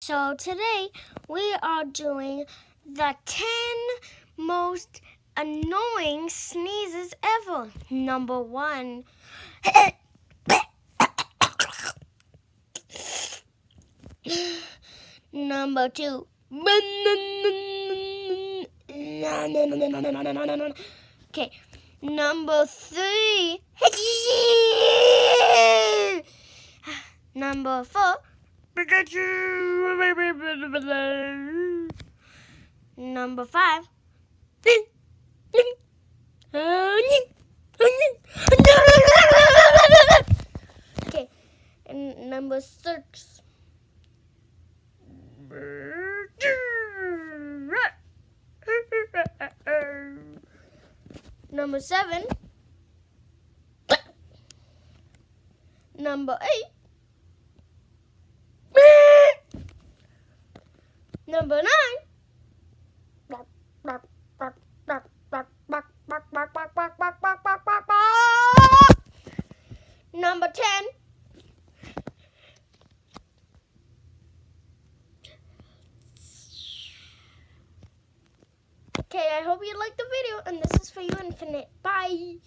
So today we are doing the 10 most annoying sneezes ever. Number 1. Number 2. Okay. Number 3. Number 4. Number 5. Okay. And number 6. Number 7. Number 8. Number 9. Number 10. Okay, I hope you liked the video, and this is for you, Infinite. Bye.